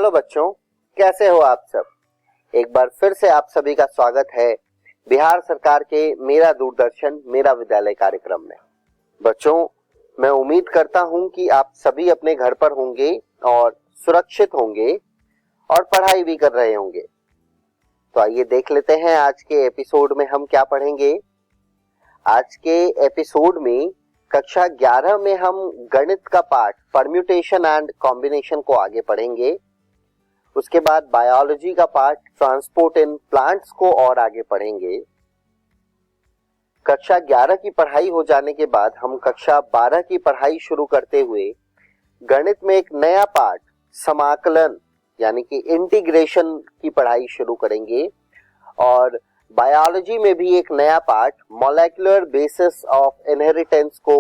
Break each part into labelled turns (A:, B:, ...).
A: Hello बच्चों, कैसे हो आप सब। एक बार फिर से आप सभी का स्वागत है बिहार सरकार के मेरा दूरदर्शन मेरा विद्यालय कार्यक्रम में। बच्चों, मैं उम्मीद करता हूं कि आप सभी अपने घर पर होंगे और सुरक्षित होंगे और पढ़ाई भी कर रहे होंगे। तो आइए देख लेते हैं आज के एपिसोड में हम क्या पढ़ेंगे। आज के एपिसोड में कक्षा 11 में हम गणित का पाठ परम्यूटेशन एंड कॉम्बिनेशन को आगे पढ़ेंगे। उसके बाद बायोलॉजी का पार्ट ट्रांसपोर्ट इन प्लांट्स को और आगे पढ़ेंगे। कक्षा 11 की पढ़ाई हो जाने के बाद हम कक्षा 12 की पढ़ाई शुरू करते हुए गणित में एक नया पार्ट समाकलन यानी कि इंटीग्रेशन की पढ़ाई शुरू करेंगे और बायोलॉजी में भी एक नया part molecular basis of inheritance को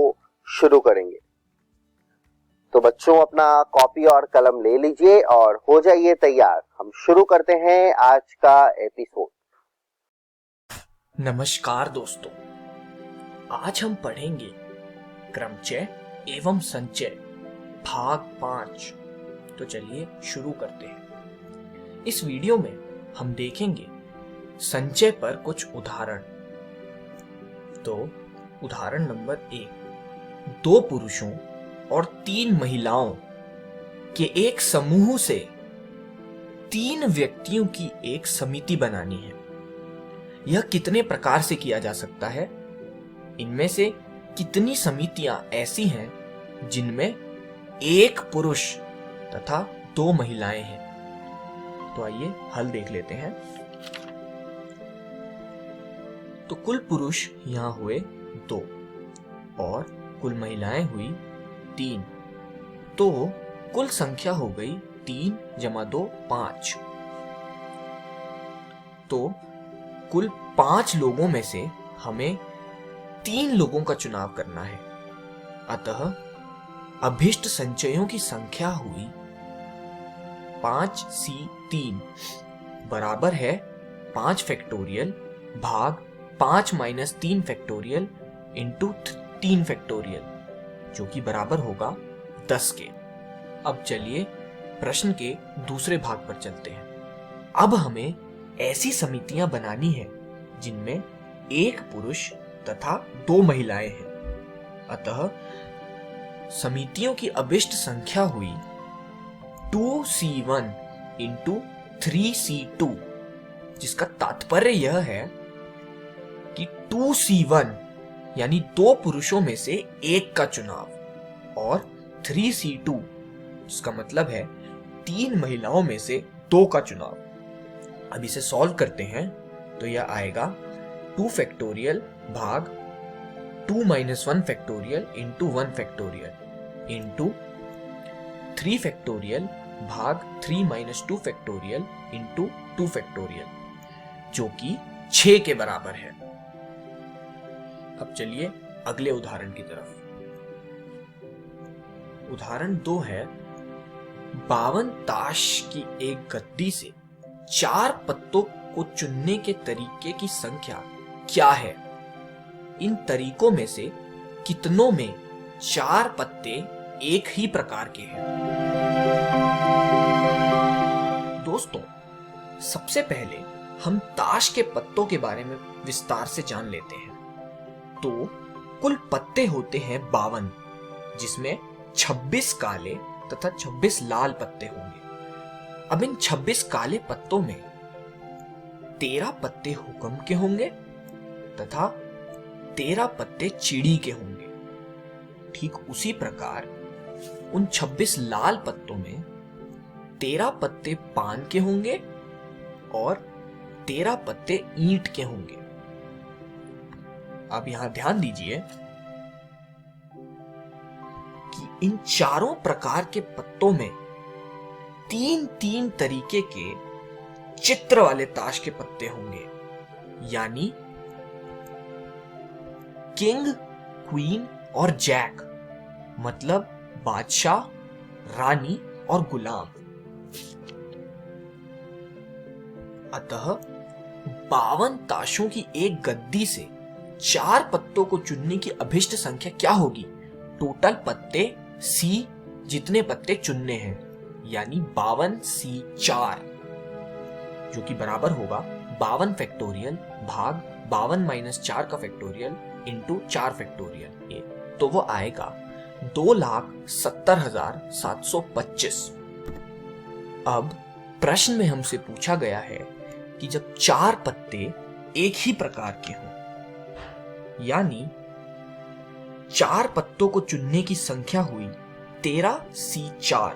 A: शुरू करेंगे। तो बच्चों, अपना कॉपी और कलम ले लीजिए और हो जाइए तैयार। हम शुरू करते हैं आज का एपिसोड।
B: नमस्कार दोस्तों, आज हम पढ़ेंगे क्रमचय एवं संचय भाग 5। तो चलिए शुरू करते हैं। इस वीडियो में हम देखेंगे संचय पर कुछ उदाहरण। तो उदाहरण नंबर 1, 2 पुरुषों और 3 महिलाओं के एक समूह से 3 व्यक्तियों की एक समिति बनानी है। यह कितने प्रकार से किया जा सकता है? इनमें से कितनी समितियां ऐसी हैं जिनमें 1 पुरुष तथा 2 महिलाएं हैं? तो आइए हल देख लेते हैं। तो कुल पुरुष यहां हुए 2 और कुल महिलाएं हुई 3। तो कुल संख्या हो गई 3 + 2 5। तो कुल 5 लोगों में से हमें 3 लोगों का चुनाव करना है। अतः अभिष्ट संचयों की संख्या हुई 5C3 बराबर है 5 फैक्टोरियल भाग 5 - 3 फैक्टोरियल इंटू 3 फैक्टोरियल, जो कि बराबर होगा 10 के। अब चलिए प्रश्न के दूसरे भाग पर चलते हैं। अब हमें ऐसी समितियां बनानी है जिनमें 1 पुरुष तथा 2 महिलाएं हैं। अतः समितियों की अभिष्ट संख्या हुई 2C1 इंटू 3C2, जिसका तात्पर्य यह है कि 2C1 यानी 2 पुरुषों में से 1 का चुनाव और 3C2 इसका मतलब है 3 महिलाओं में से 2 का चुनाव। अब इसे सॉल्व करते हैं तो यह आएगा 2 फैक्टोरियल भाग 2 - 1 factorial into 1 factorial into 3 factorial भाग 3 - 2 फैक्टोरियल इंटू 2 फैक्टोरियल, जो कि 6 के बराबर है। अब चलिए अगले उदाहरण की तरफ। उदाहरण 2 है 52 ताश की एक गद्दी से 4 पत्तों को चुनने के तरीके की संख्या क्या है? इन तरीकों में से कितनों में 4 पत्ते एक ही प्रकार के हैं? दोस्तों, सबसे पहले हम ताश के पत्तों के बारे में विस्तार से जान लेते हैं। तो कुल पत्ते होते हैं 52, जिसमें 26 काले तथा 26 लाल पत्ते होंगे। अब इन 26 काले पत्तों में 13 पत्ते हुक्म के होंगे तथा 13 पत्ते चिड़ी के होंगे। ठीक उसी प्रकार उन 26 लाल पत्तों में 13 पत्ते पान के होंगे और 13 पत्ते ईंट के होंगे। अब यहां ध्यान दीजिए कि इन चारों प्रकार के पत्तों में 3-3 तरीके के चित्र वाले ताश के पत्ते होंगे, यानी किंग, क्वीन और जैक, मतलब बादशाह, रानी और गुलाम। अतः 52 ताशों की एक गद्दी से 4 पत्तों को चुनने की अभिष्ट संख्या क्या होगी? टोटल पत्ते C जितने पत्ते चुनने हैं, यानी 52C4, जो कि बराबर होगा 52 फैक्टोरियल भाग 52 माइनस 4 का फैक्टोरियल इंटू 4 फैक्टोरियल। तो वो आएगा 2,70,725। अब प्रश्न में हमसे पूछा गया है कि जब 4 पत्ते एक ही प्रकार के हों, यानी 4 पत्तों को चुनने की संख्या हुई 13C4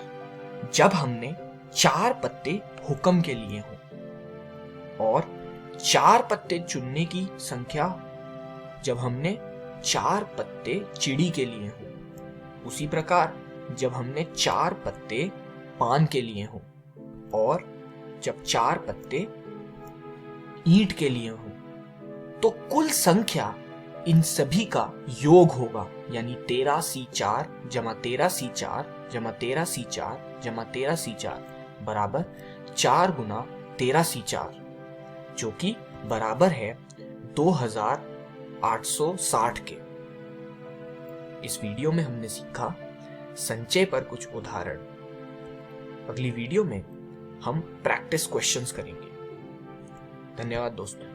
B: जब हमने 4 पत्ते हुक्म के लिए हों, और 4 पत्ते चुनने की संख्या जब हमने 4 पत्ते चिड़ी के लिए हों, उसी प्रकार जब हमने 4 पत्ते पान के लिए हों, और जब 4 पत्ते ईंट के लिए हों, तो कुल संख्या इन सभी का योग होगा, यानी 13C4 जमा 13C4 जमा 13C4 जमा 13C4 बराबर 4 गुना 13C4, जो कि बराबर है 2860 के। इस वीडियो में हमने सीखा संचय पर कुछ उदाहरण। अगली वीडियो में हम प्रैक्टिस क्वेश्चंस करेंगे। धन्यवाद दोस्तों।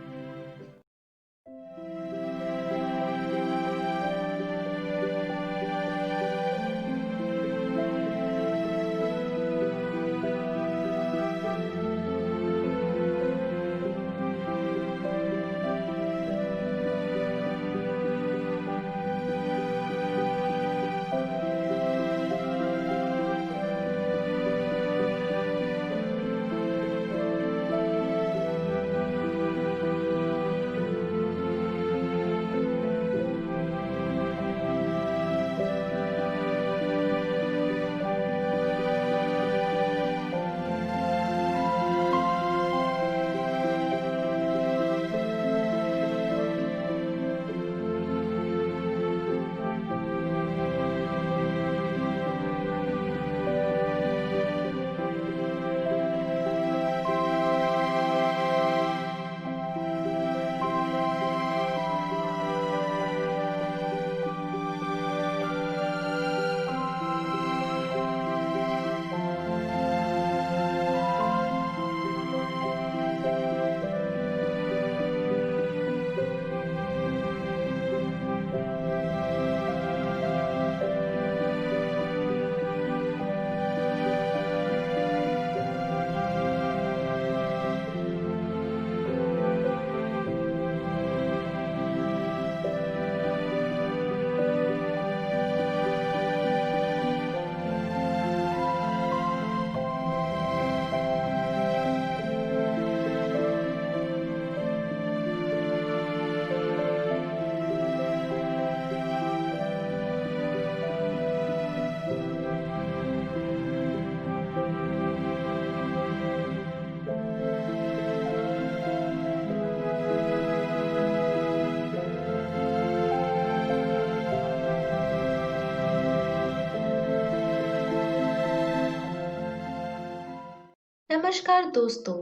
C: नमस्कार दोस्तों,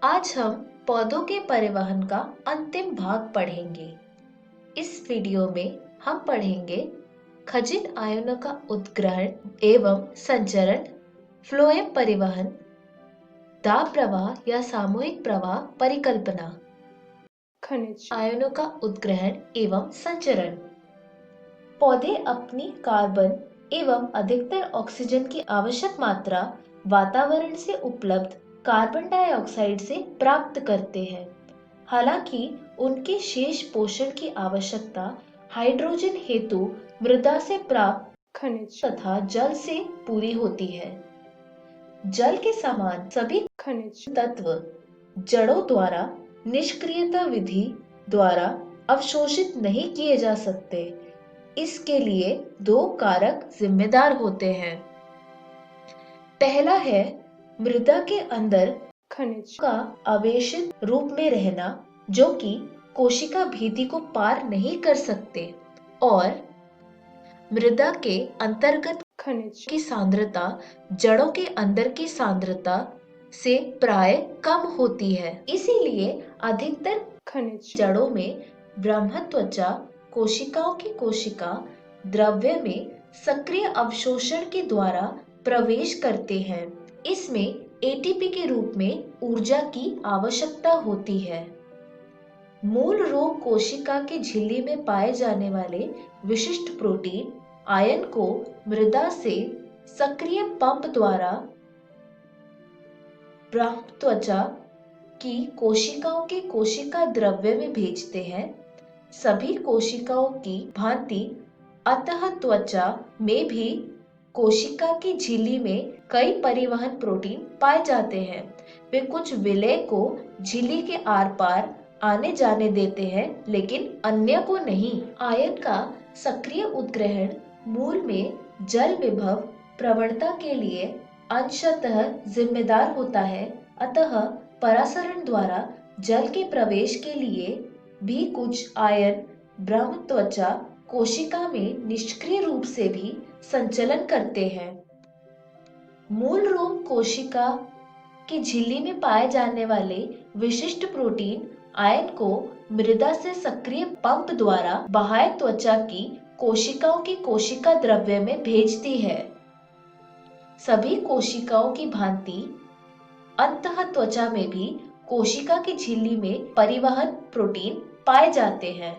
C: आज हम पौधों के परिवहन का अंतिम भाग पढ़ेंगे। इस वीडियो में हम पढ़ेंगे खजिन आयनों का उत्ग्रहण एवं संचरण, फ्लोएम परिवहन, दाब प्रवाह या सामूहिक प्रवाह परिकल्पना, खनिज आयनों का उत्ग्रहण एवं संचरण। पौधे अपनी कार्बन एवं अधिकतर ऑक्सीजन की आवश्यक मात्रा वातावरण से उपलब्ध कार्बन डाइऑक्साइड से प्राप्त करते हैं। हालांकि उनके शेष पोषण की आवश्यकता हाइड्रोजन हेतु मृदा से प्राप्त खनिज तथा जल से पूरी होती है। जल के समान सभी खनिज तत्व जड़ों द्वारा निष्क्रियता विधि द्वारा अवशोषित नहीं किए जा सकते। इसके लिए 2 कारक जिम्मेदार होते हैं। पहला है मृदा के अंदर खनिज का आवेशित रूप में रहना, जो कि कोशिका भित्ति को पार नहीं कर सकते, और मृदा के अंतर्गत खनिज की सांद्रता जड़ों के अंदर की सांद्रता से प्राय कम होती है। इसीलिए अधिकतर खनिज जड़ों में ब्रह्मत्वचा कोशिकाओं की कोशिका द्रव्य में सक्रिय अवशोषण के द्वारा प्रवेश करते हैं इसमें एटीपी के रूप में ऊर्जा की आवश्यकता होती है। मूल रोग कोशिका की झिल्ली में पाए जाने वाले विशिष्ट प्रोटीन आयन को मृदा से सक्रिय पंप द्वारा ब्राह्म त्वचा की कोशिकाओं के कोशिका द्रव्य में भेजते हैं। सभी कोशिकाओं की भांति अंतः त्वचा में भी कोशिका की झिल्ली में कई परिवहन प्रोटीन पाए जाते हैं। वे कुछ विलेय को झिल्ली के आर पार आने जाने देते हैं, लेकिन अन्य को नहीं। आयन का सक्रिय उत्ग्रहण मूल में जल विभव प्रवणता के लिए अंशतः जिम्मेदार होता है। अतः परासरण द्वारा जल के प्रवेश के लिए भी कुछ आयन ब्रह्म त्वचा कोशिका में निष्क्रिय रूप से भी संचलन करते हैं। मूल रोम कोशिका की झिल्ली में पाए जाने वाले विशिष्ट प्रोटीन आयन को मृदा से सक्रिय पंप द्वारा बाह्य त्वचा की कोशिकाओं की कोशिका द्रव्य में भेजती है। सभी कोशिकाओं की भांति अंतः त्वचा में भी कोशिका की झिल्ली में परिवहन प्रोटीन पाए जाते हैं।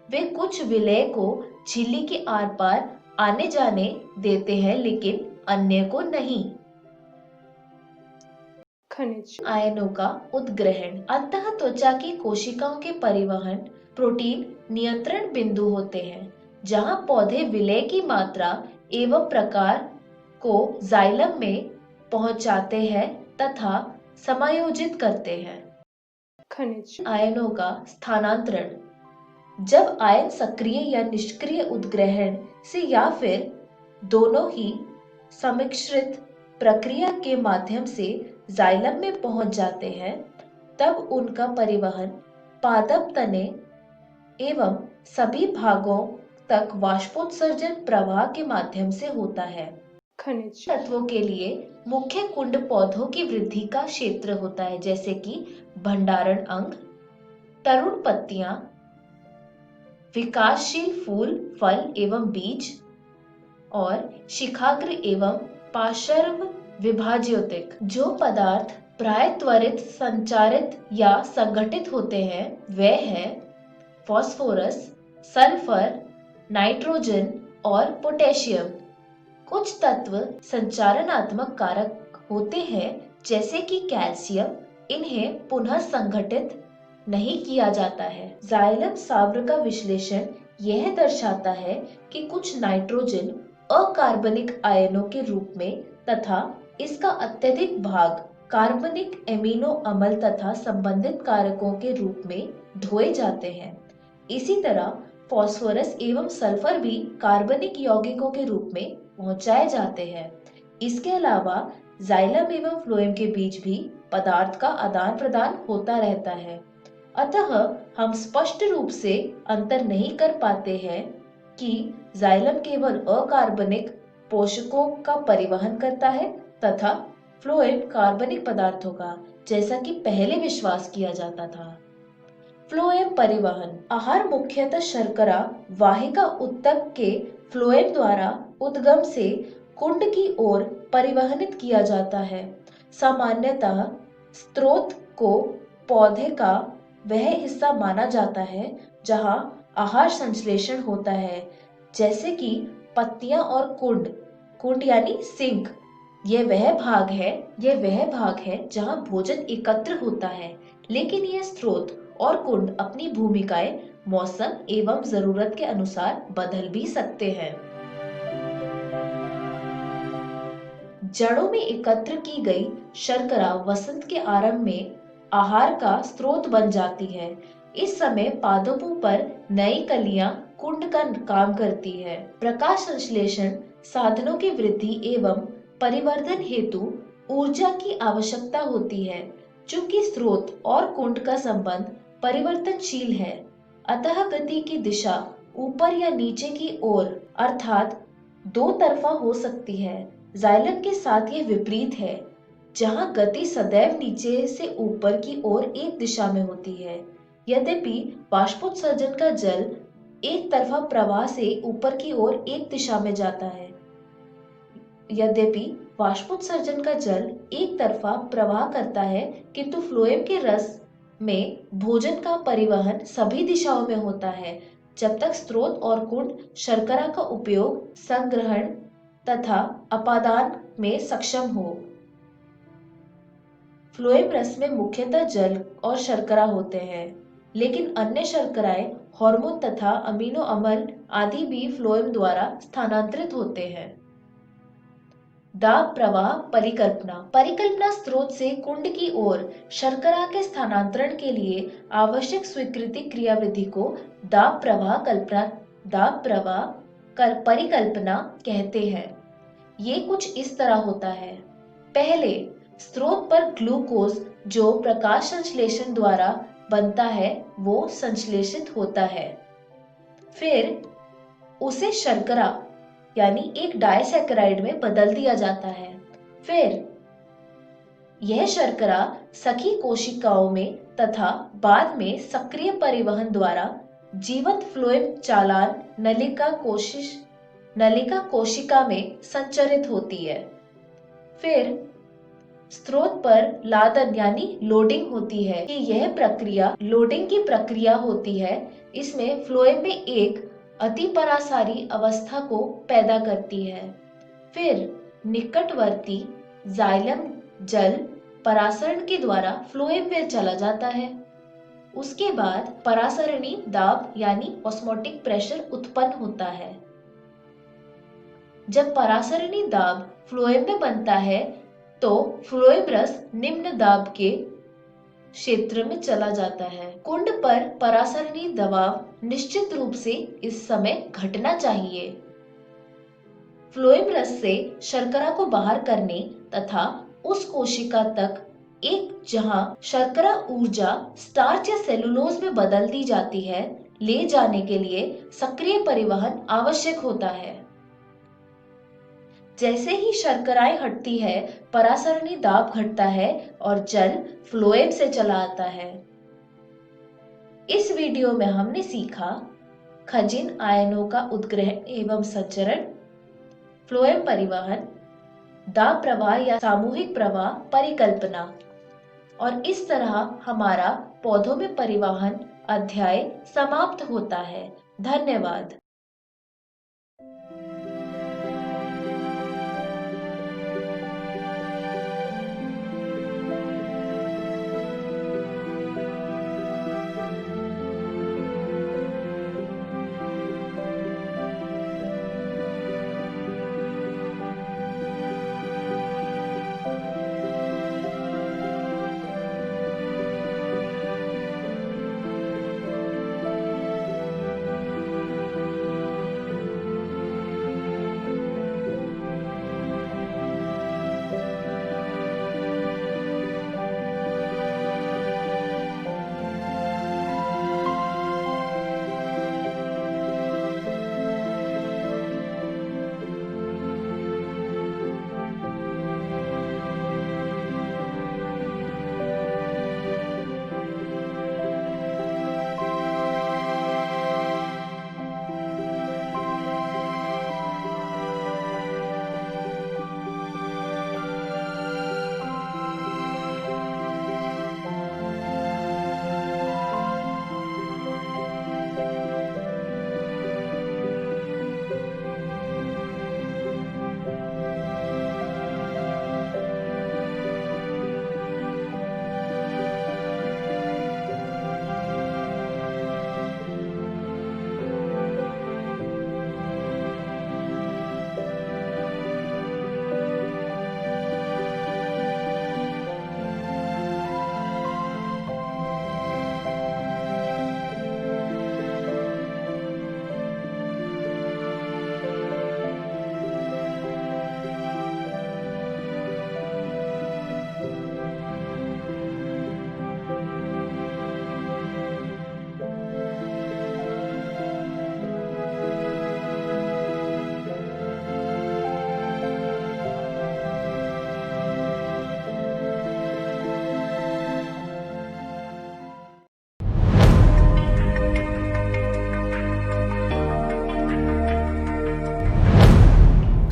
C: वे कुछ विलेय को झिल्ली के आर पार आने जाने देते हैं, लेकिन अन्य को नहीं।
D: खनिज
C: आयनों का उत्ग्रहण अंतः त्वचा की कोशिकाओं के परिवहन प्रोटीन नियंत्रण बिंदु होते हैं, जहां पौधे विलेय की मात्रा एवं प्रकार को जाइलम में पहुंचाते हैं तथा समायोजित करते हैं।
D: खनिज
C: आयनों का स्थानांतरण जब आयन सक्रिय या निष्क्रिय उत्ग्रहण से या फिर दोनों ही सम्मिश्रित प्रक्रिया के माध्यम से जाइलम में पहुंच जाते हैं, तब उनका परिवहन पादप तने एवं सभी भागों तक वाष्पोत्सर्जन प्रवाह के माध्यम से होता है।
D: खनिज
C: तत्वों के लिए मुख्य कुंड पौधों की वृद्धि का क्षेत्र होता है, जैसे कि भंडारण अंग, तरुण पत्तियां, विकासशील फूल, फल एवं बीज और शिखाग्र एवं पार्श्व विभाज्योतिक। जो पदार्थ प्राय त्वरित संचारित या संगठित होते हैं वे हैं फास्फोरस, सल्फर, नाइट्रोजन और पोटेशियम। कुछ तत्व संचारनात्मक कारक होते हैं, जैसे कि कैल्शियम, इन्हें पुनः संगठित नहीं किया जाता है। जाइलम सावर का विश्लेषण यह दर्शाता है कि कुछ नाइट्रोजन अकार्बनिक आयनों के रूप में तथा इसका अत्यधिक भाग कार्बनिक एमिनो अम्ल तथा संबंधित कारकों के रूप में ढोए जाते हैं। इसी तरह फास्फोरस एवं सल्फर भी कार्बनिक यौगिकों के रूप में पहुंचाए जाते हैं। इसके अलावा जाइलम एवं फ्लोएम के बीच भी पदार्थ का आदान प्रदान होता रहता है। अतः हम स्पष्ट रूप से अंतर नहीं कर पाते हैं कि जाइलम केवल अकार्बनिक पोषकों का परिवहन करता है तथा फ्लोएम कार्बनिक पदार्थों का, जैसा कि पहले विश्वास किया जाता था। फ्लोएम परिवहन आहार मुख्यतः शर्करा वाहिका ऊतक के फ्लोएम द्वारा उद्गम से कुंड की ओर परिवहनित किया जाता है। सामान्यतः स्रोत को पौधे का वह हिस्सा माना जाता है जहां आहार संश्लेषण होता है, जैसे कि पत्तियां और कुंड। कुंड यानी सिंक यह वह भाग है जहां भोजन एकत्र होता है, लेकिन यह स्रोत और कुंड अपनी भूमिकाएं मौसम एवं जरूरत के अनुसार बदल भी सकते हैं। जड़ों में एकत्र की गई शर्करा वसंत के आरंभ में आहार का स्रोत बन जाती है। इस समय पादपों पर नई कलियां कुंड का काम करती है। प्रकाश संश्लेषण साधनों की वृद्धि एवं परिवर्धन हेतु ऊर्जा की आवश्यकता होती है। चूंकि स्रोत और कुंड का संबंध परिवर्तनशील है, अतः गति की दिशा ऊपर या नीचे की ओर अर्थात दो तरफा हो सकती है। जाइलम के साथ यह विपरीत है, जहां गति सदैव नीचे से ऊपर की ओर एक दिशा में होती है। यद्यपि बाष्पोत्सर्जन का जल एक तरफा प्रवाह से ऊपर की ओर एक दिशा में जाता है। यद्यपि वाष्पोत्सर्जन का जल एक तरफा प्रवाह करता है, किंतु फ्लोएम के रस में भोजन का परिवहन सभी दिशाओं में होता है जब तक स्रोत और कुंड शर्करा का उपयोग, संग्रहण तथा अपादान में सक्षम हो। फ्लोएम रस में मुख्यतः जल और शर्करा होते हैं, लेकिन अन्य शर्कराएं, हार्मोन तथा अमीनो अम्ल आदि भी फ्लोएम द्वारा स्थानांतरित होते हैं। दाब प्रवाह परिकल्पना। परिकल्पना स्रोत से कुंड की ओर शर्करा के स्थानांतरण के लिए आवश्यक स्वीकृति क्रियाविधि को दाब प्रवाह परिकल्पना कहते हैं। ये कुछ इस तरह होता है। पहले स्रोत पर ग्लूकोज जो प्रकाश संश्लेषण द्वारा बनता है वो संश्लेषित होता है, फिर उसे शर्करा यानी एक डाइसैकेराइड में बदल दिया जाता है। फिर यह शर्करा सखी कोशिकाओं में तथा बाद में सक्रिय परिवहन द्वारा जीवंत फ्लोएम चालान नलिका कोशिका में संचरित होती है। फिर स्रोत पर लादन यानी लोडिंग होती है कि यह प्रक्रिया लोडिंग की प्रक्रिया होती है। इसमें फ्लोएम में एक अतिपरासारी अवस्था को पैदा करती है। फिर निकटवर्ती जाइलम जल परासरण के द्वारा फ्लोएम में चला जाता है। उसके बाद परासरणी दाब यानी ऑस्मोटिक प्रेशर उत्पन्न होता है। जब परासरणी दाब फ्लोएम में बनता है तो फ्लोएम रस निम्न दाब के क्षेत्र में चला जाता है। कुंड पर परासरणी दबाव निश्चित रूप से इस समय घटना चाहिए। फ्लोएम रस से शर्करा को बाहर करने तथा उस कोशिका तक एक जहां शर्करा ऊर्जा स्टार्च या सेलुलोज में बदल दी जाती है, ले जाने के लिए सक्रिय परिवहन आवश्यक होता है। जैसे ही शर्कराएं हटती है, परासरणी दाब घटता है और जल फ्लोएम से चला आता है। इस वीडियो में हमने सीखा खजिन आयनों का उद्ग्रहण एवं संचरण, फ्लोएम परिवहन, दाब प्रवाह या सामूहिक प्रवाह परिकल्पना, और इस तरह हमारा पौधों में परिवहन अध्याय समाप्त होता है। धन्यवाद।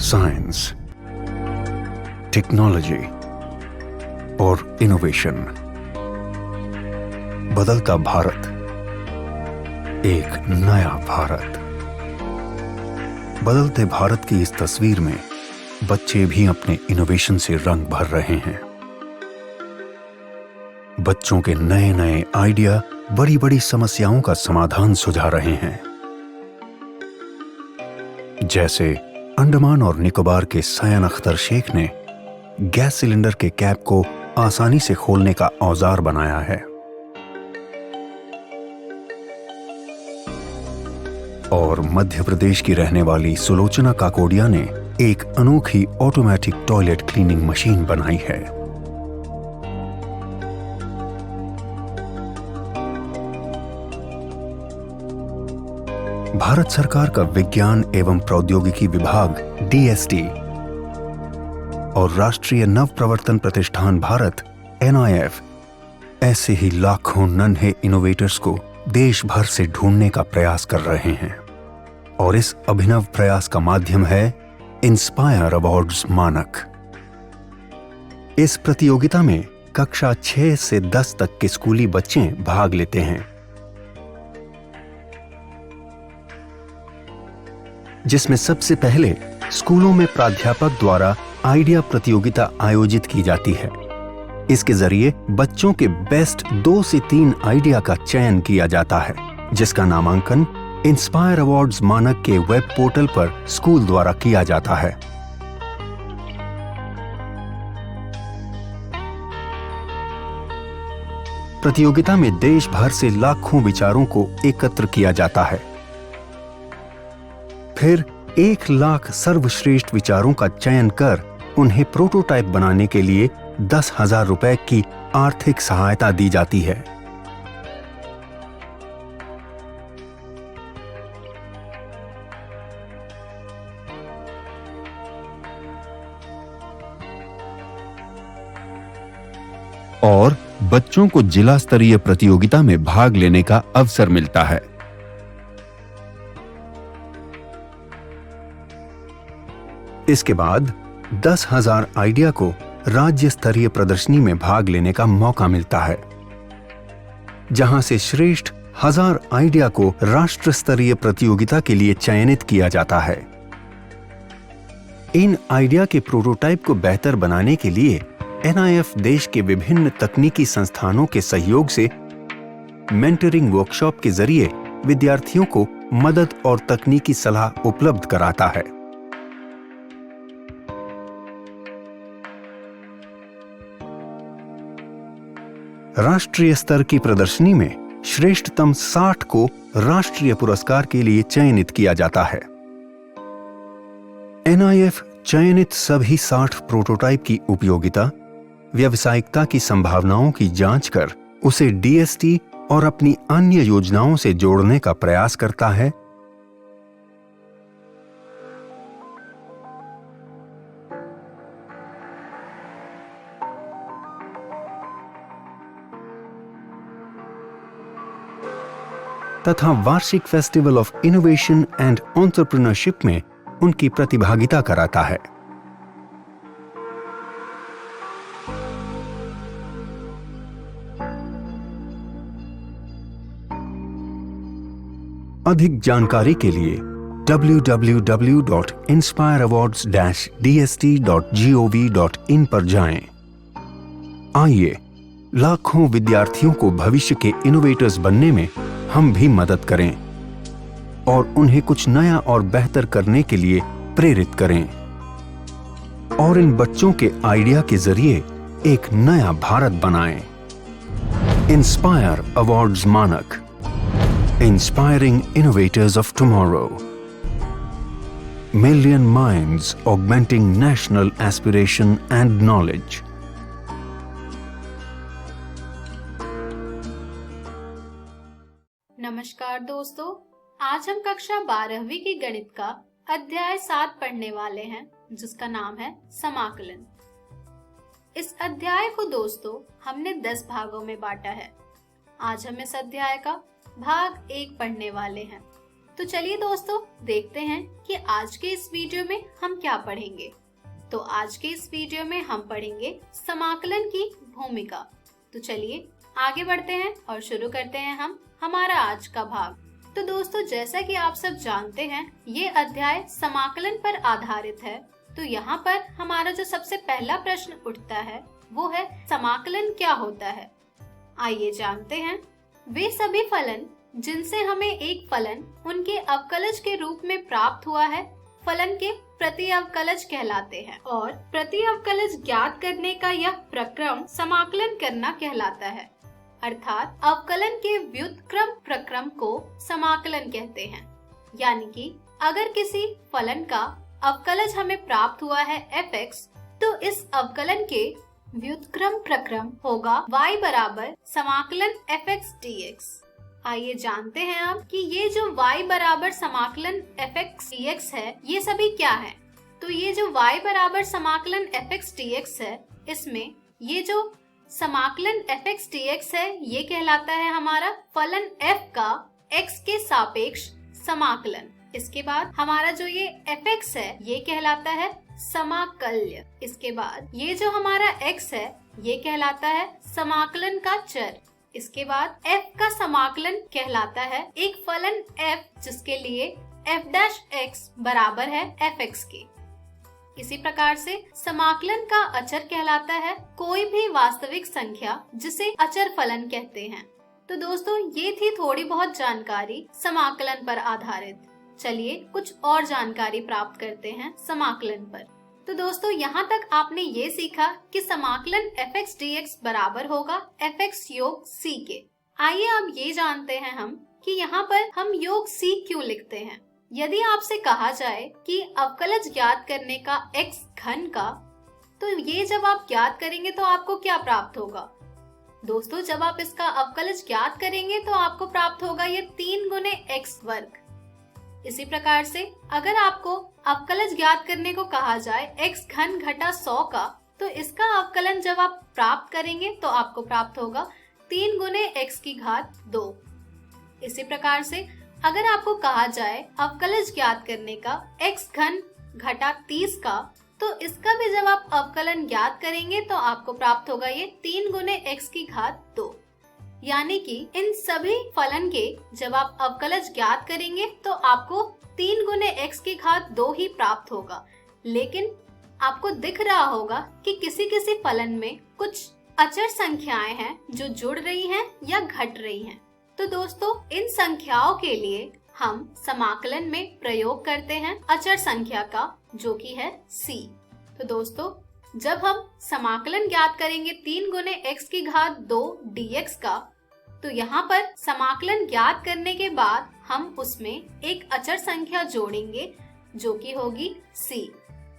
E: Science. टेक्नोलॉजी और इनोवेशन। बदलता भारत, एक नया भारत। बदलते भारत की इस तस्वीर में बच्चे भी अपने इनोवेशन से रंग भर रहे हैं। बच्चों के नए नए आइडिया बड़ी बड़ी समस्याओं का समाधान सुझा रहे हैं। जैसे अंडमान और निकोबार के सयन अख्तर शेख ने गैस सिलेंडर के कैप को आसानी से खोलने का औजार बनाया है। और मध्य प्रदेश की रहने वाली सुलोचना काकोडिया ने एक अनोखी ऑटोमेटिक टॉयलेट क्लीनिंग मशीन बनाई है। भारत सरकार का विज्ञान एवं प्रौद्योगिकी विभाग DST और राष्ट्रीय नव प्रवर्तन प्रतिष्ठान भारत NIF ऐसे ही लाखों नन्हे इनोवेटर्स को देश भर से ढूंढने का प्रयास कर रहे हैं। और इस अभिनव प्रयास का माध्यम है इंस्पायर अवार्ड्स मानक। इस प्रतियोगिता में कक्षा 6 से 10 तक के स्कूली बच्चे भाग लेते हैं, जिसमें सबसे पहले स्कूलों में प्राध्यापक द्वारा आइडिया प्रतियोगिता आयोजित की जाती है। इसके जरिए बच्चों के बेस्ट 2 से 3 आइडिया का चयन किया जाता है, जिसका नामांकन इंस्पायर अवार्ड्स मानक के वेब पोर्टल पर स्कूल द्वारा किया जाता है। प्रतियोगिता में देश भर से लाखों विचारों को एकत्र किया जाता है। फिर 1 लाख सर्वश्रेष्ठ विचारों का चयन कर उन्हें प्रोटोटाइप बनाने के लिए 10,000 रुपए की आर्थिक सहायता दी जाती है। और बच्चों को जिला स्तरीय प्रतियोगिता में भाग लेने का अवसर मिलता है। इसके बाद 10,000 आइडिया को राज्य स्तरीय प्रदर्शनी में भाग लेने का मौका मिलता है, जहां से श्रेष्ठ 1000 आइडिया को राष्ट्र स्तरीय प्रतियोगिता के लिए चयनित किया जाता है। इन आइडिया के प्रोटोटाइप को बेहतर बनाने के लिए NIF देश के विभिन्न तकनीकी संस्थानों के सहयोग से मेंटरिंग वर्कशॉप के जरिए विद्यार्थियों को मदद और तकनीकी सलाह उपलब्ध कराता है। राष्ट्रीय स्तर की प्रदर्शनी में श्रेष्ठतम 60 को राष्ट्रीय पुरस्कार के लिए चयनित किया जाता है। NIF चयनित सभी 60 प्रोटोटाइप की उपयोगिता, व्यावसायिकता की संभावनाओं की जांच कर उसे DST और अपनी अन्य योजनाओं से जोड़ने का प्रयास करता है। तथा वार्षिक festival of innovation and entrepreneurship में उनकी प्रतिभागिता कराता है। अधिक जानकारी के लिए www.inspireawards-dst.gov.in पर जाएं। आइए लाखों विद्यार्थियों को भविष्य के इनोवेटर्स बनने में हम भी मदद करें और उन्हें कुछ नया और बेहतर करने के लिए प्रेरित करें और इन बच्चों के आइडिया के जरिए एक नया भारत बनाएं। इंस्पायर अवार्ड्स मानक, inspiring innovators of tomorrow. Million minds augmenting national aspiration and knowledge.
F: नमस्कार दोस्तों, आज हम कक्षा 12वीं की गणित का अध्याय 7 पढ़ने वाले हैं, जिसका नाम है समाकलन। इस अध्याय को दोस्तों हमने 10 भागों में बांटा है। आज हम इस अध्याय का भाग 1 पढ़ने वाले हैं। तो चलिए दोस्तों देखते हैं कि आज के इस वीडियो में हम क्या पढ़ेंगे। तो आज के इस वीडियो में हम पढ़ेंगे समाकलन की भूमिका। तो चलिए आगे बढ़ते हैं और शुरू करते हैं हम हमारा आज का भाग। तो दोस्तों, जैसा कि आप सब जानते हैं, ये अध्याय समाकलन पर आधारित है। तो यहाँ पर हमारा जो सबसे पहला प्रश्न उठता है वो है समाकलन क्या होता है। आइए जानते हैं। वे सभी फलन जिनसे हमें एक फलन उनके अवकलज के रूप में प्राप्त हुआ है फलन के प्रति अवकलज कहलाते हैं, और प्रति अवकलज ज्ञात करने का यह प्रक्रम समाकलन करना कहलाता है। अर्थात अवकलन के व्युत्क्रम प्रक्रम को समाकलन कहते हैं। यानी कि अगर किसी फलन का अवकलज हमें प्राप्त हुआ है fx, तो इस अवकलन के व्युत्क्रम प्रक्रम होगा y बराबर समाकलन fx dx। आइए जानते हैं अब कि ये जो y बराबर समाकलन fx dx है, ये सभी क्या है। तो ये जो y बराबर समाकलन fx dx है, इसमें ये जो समाकलन fx dx है, ये कहलाता है हमारा फलन f का x के सापेक्ष समाकलन। इसके बाद हमारा जो ये fx है, ये कहलाता है समाकल्य। इसके बाद ये जो हमारा x है, ये कहलाता है समाकलन का चर। इसके बाद f का समाकलन कहलाता है एक फलन f जिसके लिए f' बराबर है fx के। इसी प्रकार से समाकलन का अचर कहलाता है कोई भी वास्तविक संख्या जिसे अचर फलन कहते हैं। तो दोस्तों, ये थी थोड़ी बहुत जानकारी समाकलन पर आधारित। चलिए कुछ और जानकारी प्राप्त करते हैं समाकलन पर। तो दोस्तों, यहाँ तक आपने ये सीखा कि समाकलन fx dx बराबर होगा fx योग c के। आइए अब ये जानते हैं हम कि यहाँ पर हम योग c क्यों लिखते हैं। यदि आपसे कहा जाए कि अवकलज ज्ञात करने का x घन का, तो ये जब आप ज्ञात करेंगे तो आपको क्या प्राप्त होगा। दोस्तों, जब आप इसका अवकलज ज्ञात करेंगे तो आपको प्राप्त होगा ये 3 गुने x वर्ग। इसी प्रकार से अगर आपको अवकलज ज्ञात करने को कहा जाए x घन घटा 100 का, तो इसका अवकलन जब आप प्राप्त करेंगे तो आपको प्राप्त होगा 3 गुने x की घात 2। इसी प्रकार से अगर आपको कहा जाए अवकलज ज्ञात करने का x घन घटा 30 का, तो इसका भी जब आप अवकलन ज्ञात करेंगे तो आपको प्राप्त होगा ये 3 गुने x की घात 2। यानी कि इन सभी फलन के जब आप अवकलज ज्ञात करेंगे तो आपको 3 गुने x की घात 2 ही प्राप्त होगा। लेकिन आपको दिख रहा होगा कि किसी किसी फलन में कुछ अचर संख्याएं हैं जो जुड़ रही हैं या घट रही हैं। तो दोस्तों, इन संख्याओं के लिए हम समाकलन में प्रयोग करते हैं अचर संख्या का, जो कि है c। तो दोस्तों, जब हम समाकलन ज्ञात करेंगे 3 गुने x की घात 2 dx का, तो यहाँ पर समाकलन ज्ञात करने के बाद हम उसमें एक अचर संख्या जोड़ेंगे जो कि होगी c,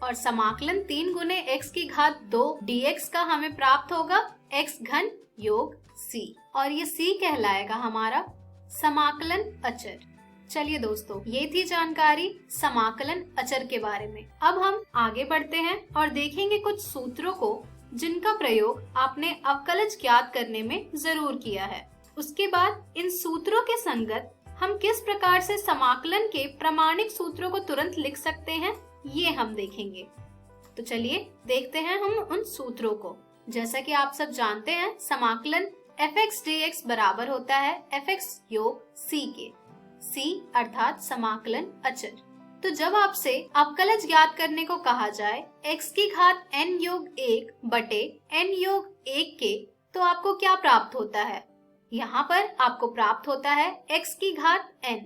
F: और समाकलन 3 गुने x की घात 2 dx का हमें प्राप्त होगा x घन योग c, और ये c कहलाएगा हमारा समाकलन अचर। चलिए दोस्तों, ये थी जानकारी समाकलन अचर के बारे में। अब हम आगे बढ़ते हैं और देखेंगे कुछ सूत्रों को जिनका प्रयोग आपने अवकलज ज्ञात करने में जरूर किया है। उसके बाद इन सूत्रों के संगत हम किस प्रकार से समाकलन के प्रामाणिक सूत्रों को तुरंत लिख सकते हैं, ये हम देखेंगे। तो चलिए देखते हैं हम उन सूत्रों को। जैसा कि आप सब जानते हैं, समाकलन fx dx बराबर होता है fx योग c के। c अर्थात समाकलन अचर। तो जब आपसे अवकलज ज्ञात करने को कहा जाए x की घात n योग 1 बटे n योग 1 के, तो आपको क्या प्राप्त होता है। यहाँ पर आपको प्राप्त होता है x की घात n।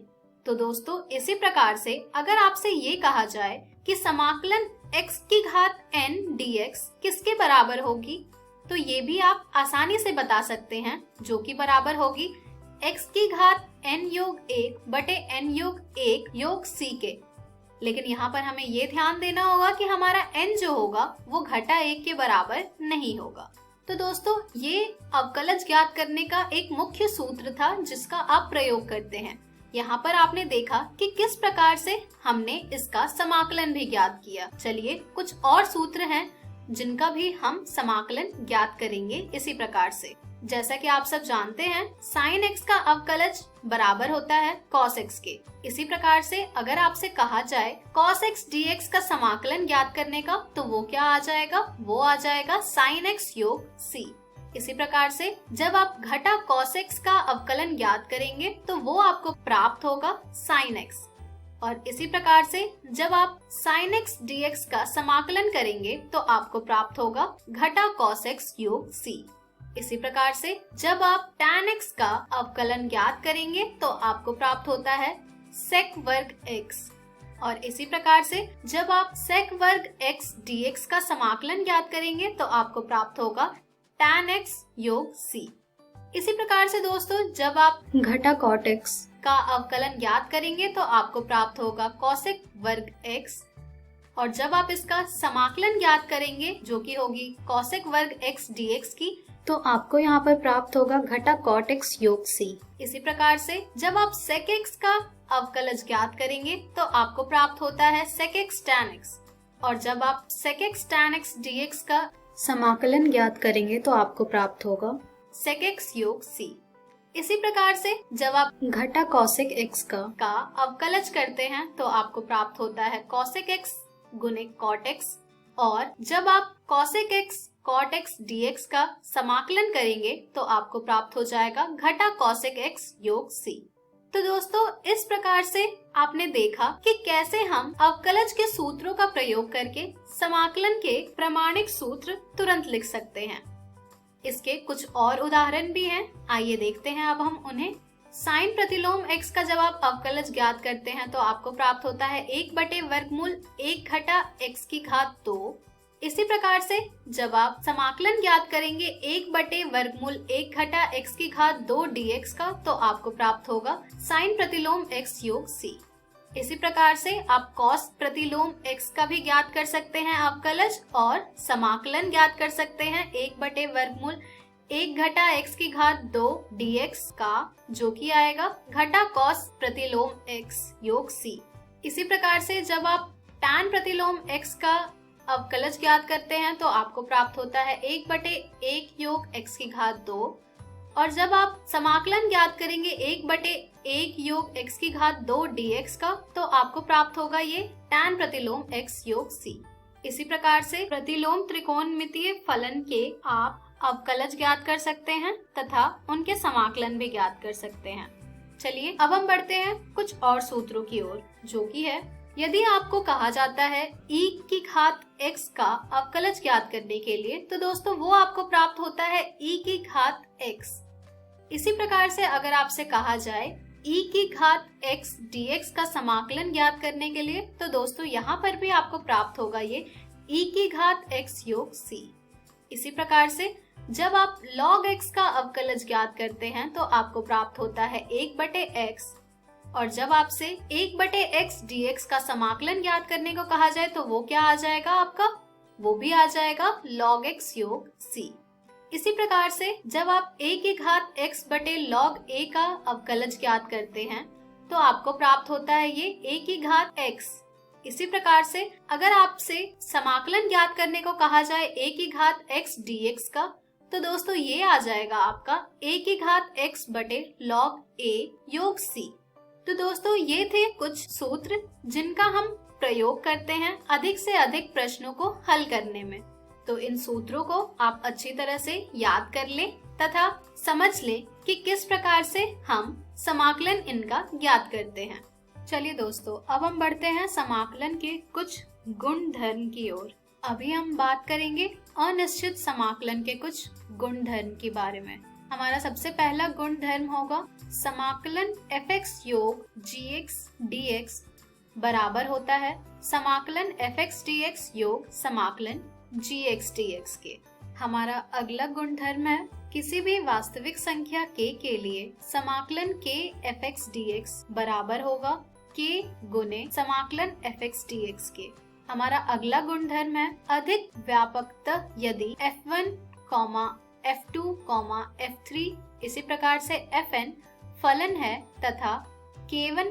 F: तो दोस्तों, इसी प्रकार से अगर आपसे ये कहा जाए कि समाकलन x की घात n dx किसके बराबर होगी, तो ये भी आप आसानी से बता सकते हैं, जो कि बराबर होगी x की घात n योग 1 बटे n योग 1 योग c के। लेकिन यहाँ पर हमें ये ध्यान देना होगा कि हमारा n जो होगा वो घटा 1 के बराबर नहीं होगा। तो दोस्तों, ये अवकलज ज्ञात करने का एक मुख्य सूत्र था जिसका आप प्रयोग करते हैं। यहाँ पर आपने देखा कि किस प्रकार से हमने इसका समाकलन भी ज्ञात किया। चलिए कुछ और सूत्र हैं जिनका भी हम समाकलन ज्ञात करेंगे इसी प्रकार से। जैसा कि आप सब जानते हैं, sin x का अवकलज बराबर होता है cos x के। इसी प्रकार से अगर आपसे कहा जाए cos x dx का समाकलन ज्ञात करने का, तो वो क्या आ जाएगा? वो आ जाएगा sin x योग c। इसी प्रकार से जब आप घटा cos x का अवकलन ज्ञात करेंगे तो वो आपको प्राप्त होगा sin x। और इसी प्रकार से जब आप sin x dx का समाकलन करेंगे तो आपको प्राप्त होगा घटा cos x योग c। इसी प्रकार से जब आप tan x का अवकलन ज्ञात करेंगे तो आपको प्राप्त होता है sec वर्ग x। और इसी प्रकार से जब आप sec वर्ग x dx का समाकलन ज्ञात करेंगे तो आपको प्राप्त होगा tan x योग c। इसी प्रकार से दोस्तों जब आप घटा cot x का अवकलन ज्ञात करेंगे तो आपको प्राप्त होगा cosec वर्ग x। और जब आप इसका समाकलन ज्ञात करेंगे जो कि होगी cosec वर्ग x dx की, तो आपको यहाँ पर प्राप्त होगा घटा cot x योग c। इसी प्रकार से जब आप sec x का अवकलज ज्ञात करेंगे तो आपको प्राप्त होता है sec x tan x। और जब आप sec x tan x dx का समाकलन ज्ञात करेंगे तो आपको प्राप्त होगा sec x योग c। इसी प्रकार से जब आप घटा cosec x का अवकलज करते हैं तो आपको प्राप्त होता है cosec x गुने cot x। और जब आप cosec x cot x dx का समाकलन करेंगे तो आपको प्राप्त हो जाएगा घटा cosec x योग c। तो दोस्तों इस प्रकार से आपने देखा कि कैसे हम अवकलज के सूत्रों का प्रयोग करके समाकलन के प्रमाणिक सूत्र तुरंत लिख सकते हैं। इसके कुछ और उदाहरण भी हैं, आइए देखते हैं अब हम उन्हें। साइन प्रतिलोम x का जब आप अवकलज ज्ञात करते हैं तो आपको प्राप्त होता है 1 वर्गमूल 1 घटा x की घात 2। इसी प्रकार से जब आप समाकलन ज्ञात करेंगे 1 वर्गमूल 1 घटा x की घात 2 dx का, तो आपको प्राप्त होगा साइन प्रतिलोम x योग c। इसी प्रकार से आप cos प्रतिलोम x का भी ज्ञात कर सकते हैं अवकलज, और समाकलन ज्ञात कर सकते हैं 1 वर्गमूल 1 घटा x की घात 2 dx का, जो कि आएगा घटा cos प्रतिलोम x योग c। इसी प्रकार से जब आप tan प्रतिलोम x का अवकलज ज्ञात करते हैं तो आपको प्राप्त होता है 1/1 योग x की घात 2। और जब आप समाकलन ज्ञात करेंगे 1/1 योग x की घात 2 dx का, तो आपको प्राप्त होगा ये tan प्रतिलोम x योग c। इसी प्रकार से प्रतिलोम त्रिकोणमितीय फलन के आप अवकलज ज्ञात कर सकते हैं तथा उनके समाकलन भी ज्ञात कर सकते हैं। चलिए अब हम बढ़ते हैं कुछ और सूत्रों की ओर, जो कि है यदि आपको कहा जाता है e की घात x का अवकलज ज्ञात करने के लिए, तो दोस्तों वो आपको प्राप्त होता है e की घात x। इसी प्रकार से अगर आपसे कहा जाए e की घात x dx का समाकलन ज्ञात करने के लिए, तो दोस्तों यहाँ पर भी आपको प्राप्त होगा ये e की घात x योग c। इसी प्रकार से जब आप log x का अवकलज ज्ञात करते हैं तो आपको प्राप्त होता है 1/x। और जब आपसे 1/x dx का समाकलन ज्ञात करने को कहा जाए तो वो क्या आ जाएगा आपका? वो भी आ जाएगा log x योग c। इसी प्रकार से जब आप a की घात x बटे log a का अवकलज ज्ञात करते हैं तो आपको प्राप्त होता है ये a की घात x। इसी प्रकार से अगर आपसे समाकलन ज्ञात करने को कहा जाए a की घात x dx का, तो दोस्तों ये आ जाएगा आपका a की घात x बटे log a योग c। तो दोस्तों ये थे कुछ सूत्र जिनका हम प्रयोग करते हैं अधिक से अधिक प्रश्नों को हल करने में। तो इन सूत्रों को आप अच्छी तरह से याद कर लें तथा समझ लें कि किस प्रकार से हम समाकलन इनका ज्ञात करते हैं। चलिए दोस्तों अब हम बढ़ते हैं समाकलन के कुछ गुणधर्म की ओर। अभी हम बात करेंगे अनिश्चित समाकलन के कुछ गुणधर्म के बारे में। हमारा सबसे पहला गुणधर्म होगा समाकलन fx योग gx dx बराबर होता है समाकलन fx dx योग समाकलन gx dx के। हमारा अगला गुणधर्म है किसी भी वास्तविक संख्या k के लिए समाकलन k fx dx बराबर होगा k गुने समाकलन fx dx के। हमारा अगला गुणधर्म है अधिक व्यापकतः यदि f1, f2, f3 इसी प्रकार से fn फलन है तथा k1,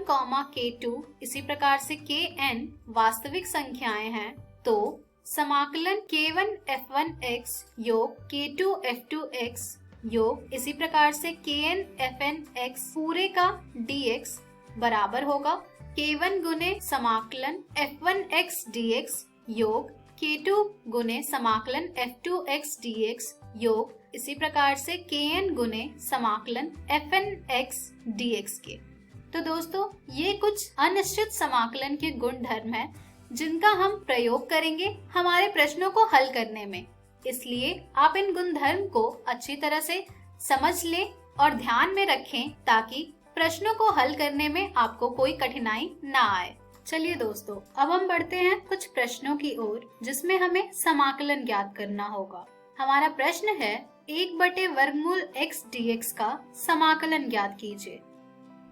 F: k2 इसी प्रकार से kn वास्तविक संख्याएं हैं, तो समाकलन k1 f1x योग k2 f2x योग इसी प्रकार से kn fn x पूरे का dx बराबर होगा k1 गुने समाकलन f1x dx योग k2 गुने समाकलन f2x dx योग इसी प्रकार से kn गुने समाकलन fnx dx के। तो दोस्तों, ये कुछ अनिश्चित समाकलन के गुण धर्म हैं जिनका हम प्रयोग करेंगे हमारे प्रश्नों को हल करने में। इसलिए आप इन गुणधर्म को अच्छी तरह से समझ लें और ध्यान में रखें ताकि प्रश्नों को हल करने में आपको कोई कठिनाई ना आए। चलिए दोस्तों, अब हम बढ़ते हैं कुछ प्रश्नों की ओर जिसमें हमें समाकलन ज्ञात करना होगा। हमारा प्रश्न है 1/वर्गमूल x dx का समाकलन ज्ञात कीजिए।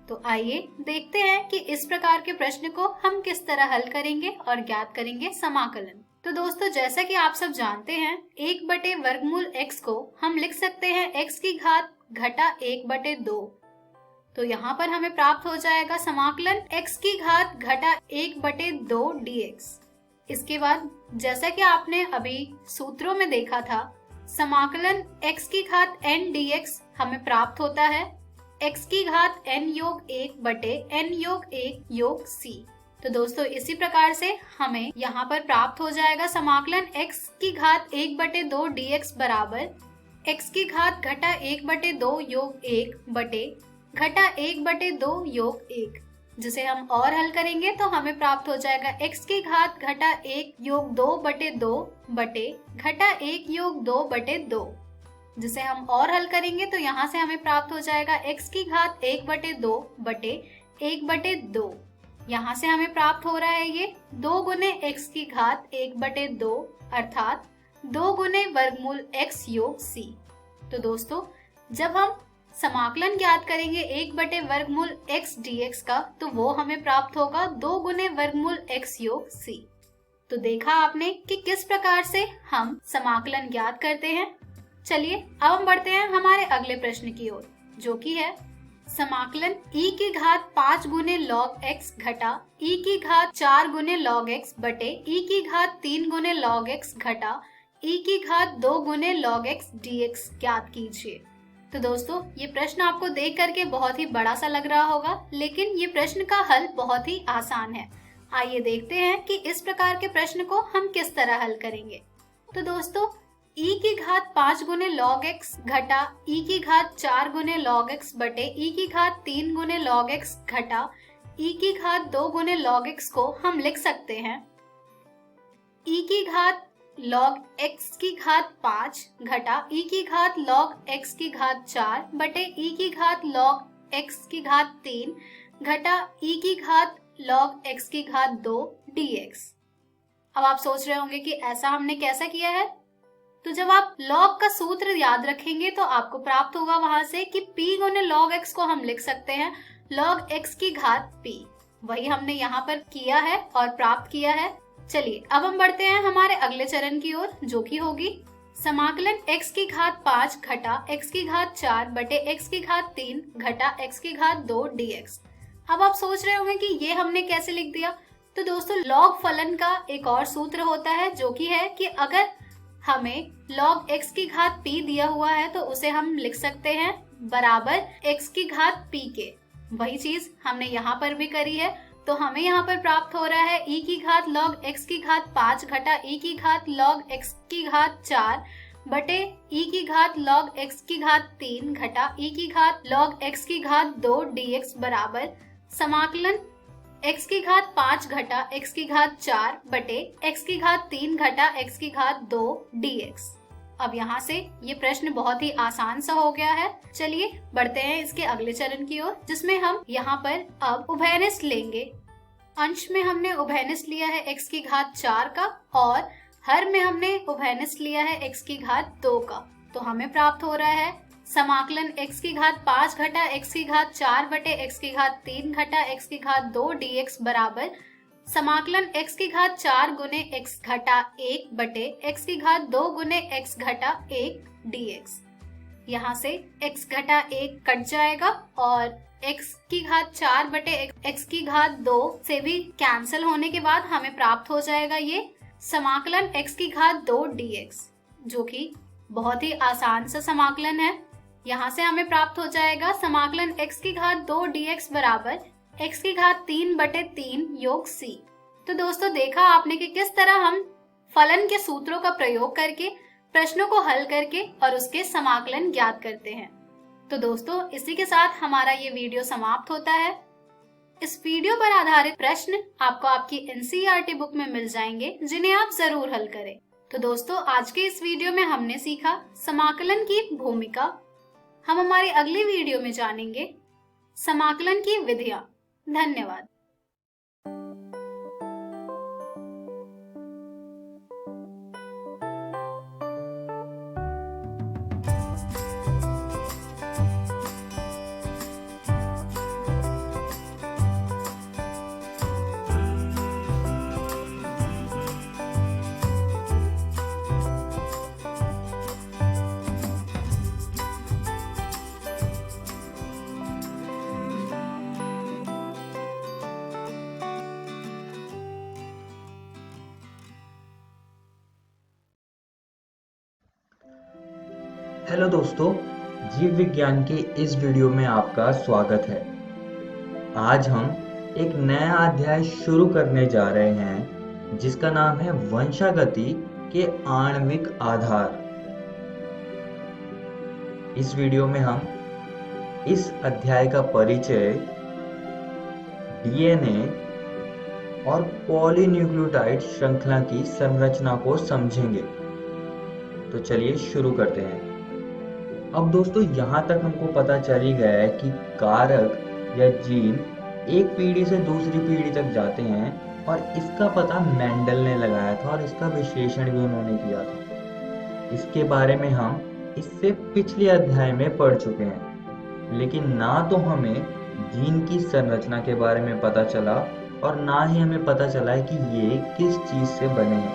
F: तो आइए देखते हैं कि इस प्रकार के प्रश्न को हम किस तरह हल करेंगे और ज्ञात करेंगे समाकलन। तो दोस्तों, जैसा कि आप सब जानते हैं 1/वर्गमूल x को हम लिख सकते हैं x की घात घटा 1/2। तो यहाँ पर हमें प्राप्त हो जाएगा समाकलन x की घात घटा 1/2 dx। इसके बाद जैसा कि आपने अभी सूत्रों में देखा था, समाकलन x की घात n dx हमें प्राप्त होता है x की घात n योग 1 बटे n योग 1 योग c। तो दोस्तों, इसी प्रकार से हमें यहाँ पर प्राप्त हो जाएगा समाकलन x की घात 1/2 dx बराबर x की घात घटा 1/2 योग 1 बटे घटा 1/2 योग 1, जिसे हम और हल करेंगे तो हमें प्राप्त हो जाएगा x की घात घटा 1 योग 2/2 बटे घटा 1 योग 2/2, जिसे हम और हल करेंगे तो यहाँ से हमें प्राप्त हो जाएगा x की घात 1/2 बटे 1/2। यहाँ से हमें प्राप्त हो रहा है ये 2 गुने x की घात 1/2 अर्थात 2 गुने वर्गमूल x योग c। तो दोस्तों, जब हम समाकलन ज्ञात करेंगे 1/वर्गमूल x dx का, तो वो हमें प्राप्त होगा 2 गुने वर्गमूल x योग c। तो देखा आपने कि किस प्रकार से हम समाकलन ज्ञात करते हैं। चलिए अब हम बढ़ते हैं हमारे अगले प्रश्न की ओर, जो कि है समाकलन e की घात 5 गुने log x घटा e की घात 4 गुने log x बटे e की घात 3 गुने log x घटा e की घात 2 गुने log x dx ज्ञात कीजिए। तो दोस्तों, ये प्रश्न आपको देख करके बहुत ही बड़ा सा लग रहा होगा, लेकिन ये प्रश्न का हल बहुत ही आसान है। आइए देखते हैं कि इस प्रकार के प्रश्न को हम किस तरह हल करेंगे। तो दोस्तों, e की घात 5 गुने log x घटा e की घात 4 गुने log x बटे e की घात 3 गुने log x घटा e की घात 2 गुने log x को हम लिख सकते हैं e की घात log x की घात 5 घटा e की घात log x की घात 4 बटे e की घात log x की घात 3 घटा e की घात log x की घात 2 dx। अब आप सोच रहे होंगे कि ऐसा हमने कैसा किया है। तो जब आप log का सूत्र याद रखेंगे तो आपको प्राप्त होगा वहां से कि p गुने log x को हम लिख सकते हैं log x की घात p। वही हमने यहाँ पर किया है और प्राप्त किया है। चलिए अब हम बढ़ते हैं हमारे अगले चरण की ओर, जो कि होगी समाकलन x की घात 5 घटा x की घात 4 बटे x की घात 3 घटा x की घात 2 dx। अब आप सोच रहे होंगे कि ये हमने कैसे लिख दिया। तो दोस्तों, log फलन का एक और सूत्र होता है, जो कि है कि अगर हमें log x की घात p दिया हुआ है तो उसे हम लिख सकते हैं बराबर x की घात p के। वही चीज हमने यहाँ पर भी करी है। तो हमें यहाँ पर प्राप्त हो रहा है e की घात log x की घात 5 घटा e की घात log x की घात 4 बटे e की घात log x की घात 3 घटा e की घात log x की घात 2 dx बराबर समाकलन x की घात 5 घटा x की घात 4 बटे x की घात 3 घटा x की घात 2 dx। अब यहाँ से ये प्रश्न बहुत ही आसान सा हो गया है। चलिए बढ़ते हैं इसके अगले चरण की ओर, जिसमें हम यहाँ पर अब उभयनिष्ठ लेंगे। अंश में हमने उभयनिष्ठ लिया है x की घात 4 का और हर में हमने उभयनिष्ठ लिया है x की घात 2 का। तो हमें प्राप्त हो रहा है समाकलन x की घात 5 घटा x की घात 4 बटे x की घात 3 घटा x की घात 2 dx बराबर समाकलन x की घात 4 गुने x घटा 1 बटे x की घात 2 गुने x घटा 1 dx। यहाँ से x घटा 1 कट जाएगा और x की घात 4 बटे x की घात 2 से भी कैंसिल होने के बाद हमें प्राप्त हो जाएगा ये समाकलन x की घात 2 dx, जो कि बहुत ही आसान सा समाकलन है। यहाँ से हमें प्राप्त हो जाएगा समाकलन x की घात 2 dx बराबर x की घात 3/3 योग c। तो दोस्तों देखा आपने कि किस तरह हम फलन के सूत्रों का प्रयोग करके प्रश्नों को हल करके और उसके समाकलन ज्ञात करते हैं। तो दोस्तों इसी के साथ हमारा ये वीडियो समाप्त होता है। इस वीडियो पर आधारित प्रश्न आपको आपकी NCERT बुक में मिल जाएंगे, जिन्हें आप जरूर हल करें। तो दोस्तों आज के इस वीडियो में हमने सीखा समाकलन की भूमिका। हम हमारी अगली वीडियो में जानेंगे समाकलन की विधियां। धन्यवाद।
G: हेलो दोस्तों, जीव विज्ञान के इस वीडियो में आपका स्वागत है। आज हम एक नया अध्याय शुरू करने जा रहे हैं जिसका नाम है वंशागति के आणविक आधार। इस वीडियो में हम इस अध्याय का परिचय, डीएनए और पॉलीन्यूक्लियोटाइड श्रृंखला की संरचना को समझेंगे। तो चलिए शुरू करते हैं। अब दोस्तों यहाँ तक हमको पता चल ही गया है कि कारक या जीन एक पीढ़ी से दूसरी पीढ़ी तक जाते हैं और इसका पता मेंडल ने लगाया था और इसका विश्लेषण भी उन्होंने किया था। इसके बारे में हम इससे पिछले अध्याय में पढ़ चुके हैं, लेकिन ना तो हमें जीन की संरचना के बारे में पता चला और ना ही हमें पता चला है कि ये किस चीज से बने हैं।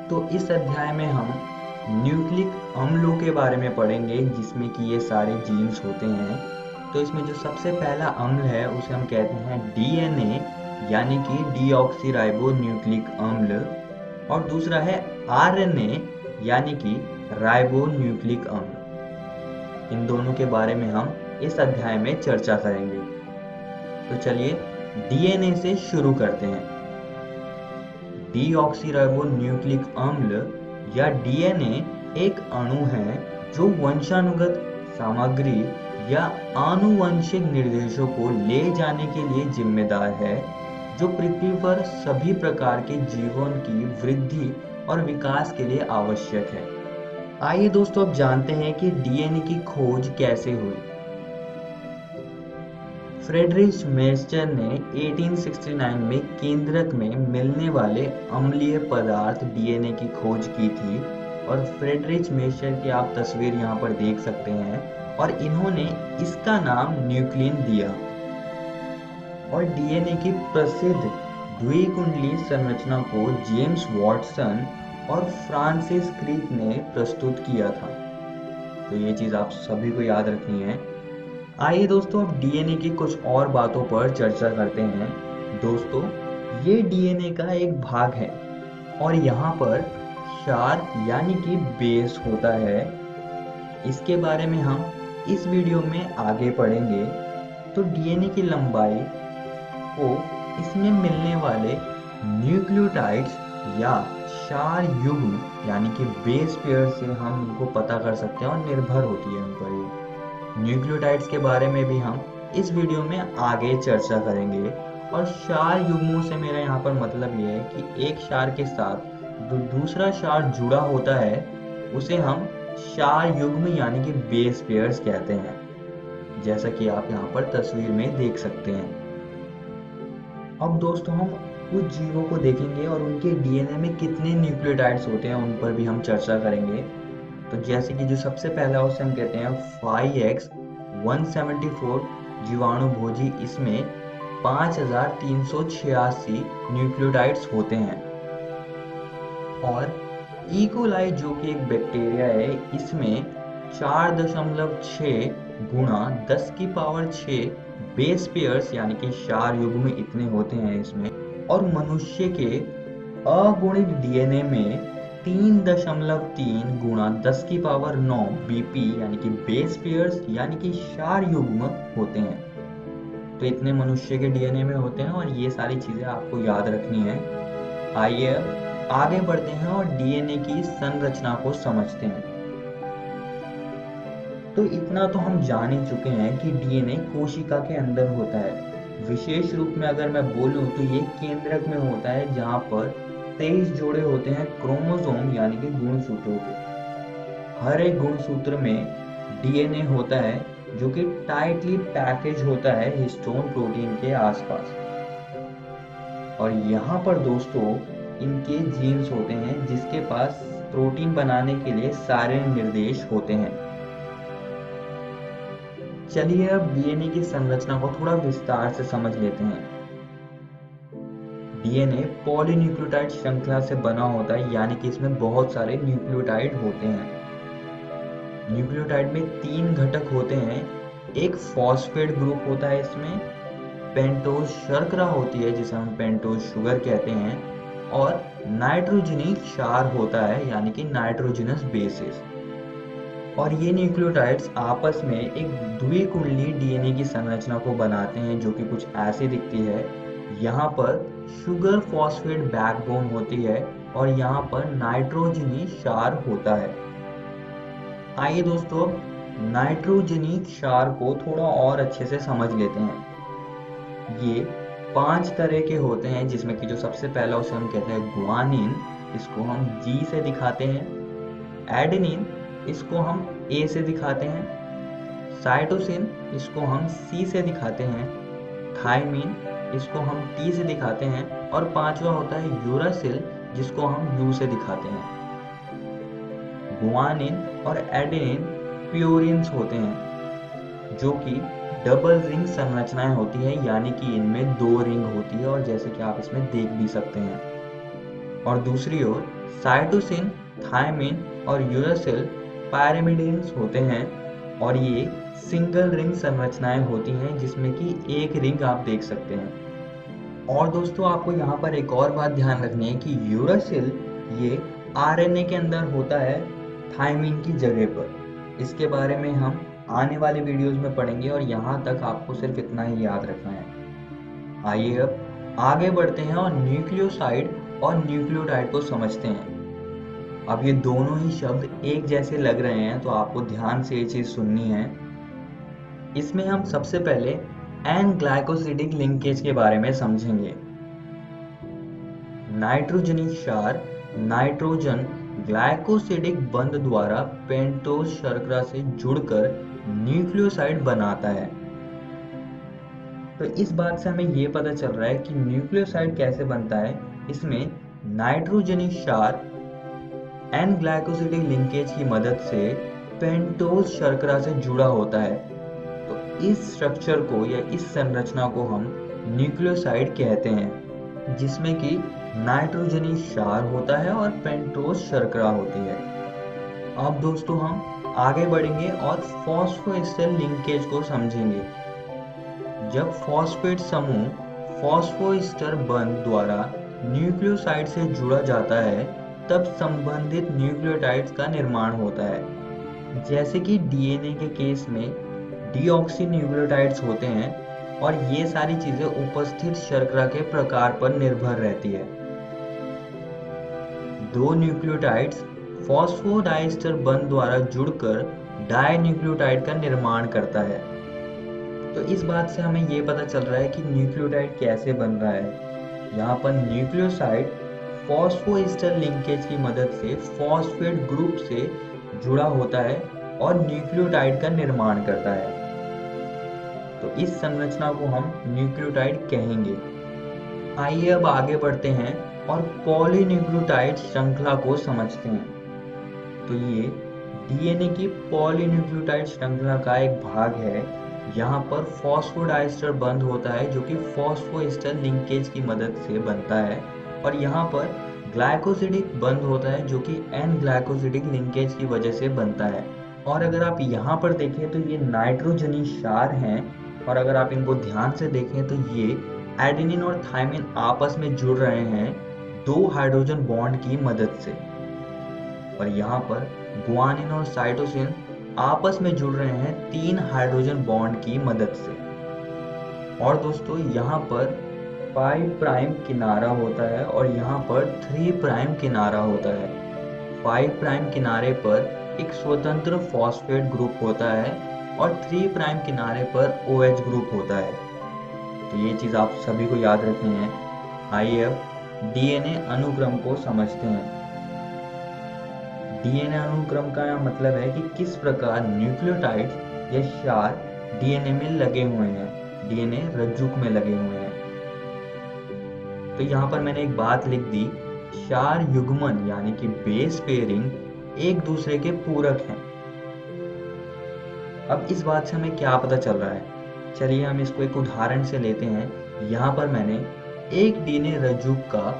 G: तो इस अध्याय में हम न्यूक्लिक अम्लों के बारे में पढ़ेंगे, जिसमें कि ये सारे जीन्स होते हैं। तो इसमें जो सबसे पहला अम्ल है उसे हम कहते हैं डीएनए, यानी कि डीऑक्सीराइबो न्यूक्लिक अम्ल, और दूसरा है आरएनए, यानी कि राइबो न्यूक्लिक अम्ल। इन दोनों के बारे में हम इस अध्याय में चर्चा करेंगे। तो चलिए डीएनए से शुरू करते हैं। डीऑक्सीराइबो न्यूक्लिक अम्ल या डीएनए एक अणु है जो वंशानुगत सामग्री या आनुवंशिक निर्देशों को ले जाने के लिए जिम्मेदार है, जो पृथ्वी पर सभी प्रकार के जीवन की वृद्धि और विकास के लिए आवश्यक है। आइए दोस्तों अब जानते हैं कि डीएनए की खोज कैसे हुई। फ्रेडरिच मेस्टर ने 1869 में केंद्रक में मिलने वाले अम्लीय पदार्थ डीएनए की खोज की थी और फ्रेडरिच मेस्टर की आप तस्वीर यहाँ पर देख सकते हैं, और इन्होंने इसका नाम न्यूक्लियन दिया। और डीएनए की प्रसिद्ध द्विकुंडलीय संरचना को जेम्स वॉटसन और फ्रांसिस क्रिक ने प्रस्तुत किया था। तो ये चीज आप सभी को याद रखनी है। आइए दोस्तों अब डीएनए की कुछ और बातों पर चर्चा करते हैं। दोस्तों ये डीएनए का एक भाग है और यहाँ पर क्षार यानी कि बेस होता है। इसके बारे में हम इस वीडियो में आगे पढ़ेंगे। तो डीएनए की लंबाई को इसमें मिलने वाले न्यूक्लियोटाइड्स या क्षार युग्म यानी कि बेस पेयर से हम इनको पता कर सकते हैं और निर्भर होती है उन पर ये। न्यूक्लियोटाइड्स के बारे में भी हम इस वीडियो में आगे चर्चा करेंगे। और क्षार युग्मों से मेरा यहाँ पर मतलब ये है कि एक क्षार के साथ जो दूसरा क्षार जुड़ा होता है उसे हम क्षार युग्म यानी कि बेस पेयर्स कहते हैं, जैसा कि आप यहाँ पर तस्वीर में देख सकते हैं। अब दोस्तों हम कुछ जीवों को देखेंगे और उनके डीएनए में कितने न्यूक्लियोटाइड्स होते हैं उन पर भी हम चर्चा करेंगे। तो जैसे कि जो सबसे पहला उसे हम कहते हैं 5X174 जीवाणु भोजी, इसमें 5386 न्यूक्लियोटाइड्स होते हैं। और इकोलाई जो कि एक बैक्टीरिया है, इसमें 4.6 गुणा 10 की पावर 6 बेस पेयर्स यानी कि क्षार युग्म इतने होते हैं इसमें। और मनुष्य के अगुणित डीएनए में 3.3 गुणा 10 की पावर 9 BP यानी कि बेस पेयर्स यानी कि क्षार युग्म होते हैं। तो इतने मनुष्य के डीएनए में होते हैं और ये सारी चीजें आपको याद रखनी है। आइए अब आगे बढ़ते हैं और डीएनए की संरचना को समझते हैं। तो इतना तो हम जान ही चुके हैं कि डीएनए कोशिका के अंदर होता है। विशेष रूप में अगर मैं बोलूं तो ये केंद्रक में होता है, जहां पर 23 जोड़े होते हैं क्रोमोसोम यानी कि गुणसूत्रों के। हर एक गुणसूत्र में डीएनए होता है जो कि टाइटली पैकेज होता है हिस्टोन प्रोटीन के आसपास। और यहाँ पर दोस्तों इनके जीन्स होते हैं जिसके पास प्रोटीन बनाने के लिए सारे निर्देश होते हैं। चलिए अब डीएनए की संरचना को थोड़ा विस्तार से समझ लेते हैं। डीएनए पॉलीन्यूक्लियोटाइड श्रृंखला से बना होता है, यानी कि इसमें बहुत सारे न्यूक्लियोटाइड होते हैं। न्यूक्लियोटाइड में 3 घटक होते हैं। एक फॉस्फेट ग्रुप होता है, इसमें पेंटोज शर्करा होती है जिसे हम पेंटोज शुगर कहते हैं, और नाइट्रोजनी क्षार होता है यानी कि नाइट्रोजनस बेसिस। और ये न्यूक्लियोटाइड्स आपस में एक द्विकुंडलीय डीएनए की संरचना को बनाते हैं जो कि कुछ ऐसी दिखती है। यहाँ पर शुगर फॉस्फेट बैकबोन होती है और यहाँ पर नाइट्रोजनी क्षार होता है। आइए दोस्तों नाइट्रोजनी क्षार को थोड़ा और अच्छे से समझ लेते हैं। ये 5 तरह के होते हैं, जिसमें कि जो सबसे पहला उसे हम कहते हैं गुआनिन, इसको हम G से दिखाते हैं। एडेनिन, इसको हम A से दिखाते हैं। साइटोसिन, इसको हम C से दिखाते हैं। थायमिन, इसको हम T से दिखाते हैं। और 5वां होता है यूरासिल, जिसको हम U से दिखाते हैं। गुआनिन और एडेनिन प्यूरिन्स होते हैं जो कि डबल रिंग संरचनाएं होती है, यानी कि इनमें 2 रिंग होती है, और जैसे कि आप इसमें देख भी सकते हैं। और दूसरी ओर साइटोसिन, थायमिन और यूरासिल पैरामिडिन्स होते हैं और ये सिंगल रिंग संरचनाएं होती हैं, जिसमें कि एक रिंग आप देख सकते हैं। और दोस्तों आपको यहाँ पर एक और बात ध्यान रखनी है कि यूरासिल ये आरएनए के अंदर होता है थायमिन की जगह पर। इसके बारे में हम आने वाले वीडियोस में पढ़ेंगे और यहाँ तक आपको सिर्फ इतना ही याद रखना है। आइए अब आगे बढ़ते हैं और न्यूक्लियोसाइड और न्यूक्लियोटाइड को समझते हैं। अब ये दोनों ही शब्द एक जैसे लग रहे हैं, तो आपको ध्यान से ये चीज सुननी है। इसमें हम सबसे पहले एन ग्लाइकोसिडिक लिंकेज के बारे में समझेंगे। नाइट्रोजनी क्षार नाइट्रोजन ग्लाइकोसिडिक बंध द्वारा पेंटोज शर्करा से जुड़कर न्यूक्लियोसाइड बनाता है। तो इस बात से हमें ये पता चल रहा है कि न्यूक्लियोसाइड कैसे बनता है। इसमें नाइट्रोजनी क्षार एन ग्लाइकोसिडिक लिंकेज की मदद से पेंटोज शर्करा से जुड़ा होता है। तो इस स्ट्रक्चर को या इस संरचना को हम न्यूक्लियोसाइड कहते हैं, जिसमें कि नाइट्रोजनी क्षार होता है और पेंटोज शर्करा होती है। अब दोस्तों हम आगे बढ़ेंगे और फॉस्फोएस्टर लिंकेज को समझेंगे। जब फॉस्फेट समूह फॉस्फोएस्टर बंध द्वारा न्यूक्लियोसाइड से जुड़ा जाता है, तब संबंधित न्यूक्लियोटाइड्स का निर्माण होता है। जैसे कि डीएनए के केस में डीऑक्सी न्यूक्लियोटाइड्स होते हैं, और ये सारी चीजें उपस्थित शर्करा के प्रकार पर निर्भर रहती है। 2 न्यूक्लियोटाइड्स फॉस्फोडाइस्टर बंध द्वारा जुड़कर डाइन्यूक्लियोटाइड का निर्माण करता है। तो इस बात से हमें ये पता चल रहा है कि न्यूक्लियोटाइड कैसे बन रहा है। यहाँ पर न्यूक्लियोसाइड फॉस्फोएस्टर लिंकेज की मदद से फॉस्फेट ग्रुप से जुड़ा होता है और न्यूक्लियोटाइड का निर्माण करता है। तो इस संरचना को हम न्यूक्लियोटाइड कहेंगे। आइए अब आगे बढ़ते हैं और पॉलीन्यूक्लियोटाइड श्रृंखला को समझते हैं। तो ये डीएनए की पॉलीन्यूक्लियोटाइड श्रृंखला का एक भाग है। यहाँ पर फॉस्फोडाइस्टर बंध होता है जो कि फॉस्फोएस्टर लिंकेज की मदद से बनता है, और यहाँ पर ग्लाइकोसिडिक बंध होता है जो कि एन ग्लाइकोसिडिक लिंकेज की वजह से बनता है। और अगर आप यहाँ पर देखें तो ये नाइट्रोजनी क्षार हैं, और अगर आप इनको ध्यान से देखें तो ये एडेनिन और थायमिन आपस में जुड़ रहे हैं 2 हाइड्रोजन बॉन्ड की मदद से। और यहाँ पर गुआनिन और साइटोसिन आपस में जुड़ रहे हैं 3 हाइड्रोजन बॉन्ड की मदद से। और दोस्तों यहाँ पर 5 प्राइम किनारा होता है और यहाँ पर 3 प्राइम किनारा होता है। 5 प्राइम किनारे पर एक स्वतंत्र फॉस्फेट ग्रुप होता है और 3 प्राइम किनारे पर OH ग्रुप होता है। तो ये चीज़ आप सभी को याद रखनी है। आइए अब DNA अनुक्रम को समझते हैं। DNA अनुक्रम का मतलब है कि किस प्रकार न्यूक्लियोटाइड्स या क्षार DNA में लगे हुए हैं, DNA रज्जुक में लगे हुए हैं। तो यहाँ पर मैंने एक बात लिख दी, क्षार युग्मन यानी कि बेस पेयरिंग एक दूसरे के पूरक हैं। अब इस बात से हमें क्या पता चल रहा है? चलिए हम इसको एक उदाहरण से लेते हैं। यहाँ पर मैंने एक DNA रज्जुक का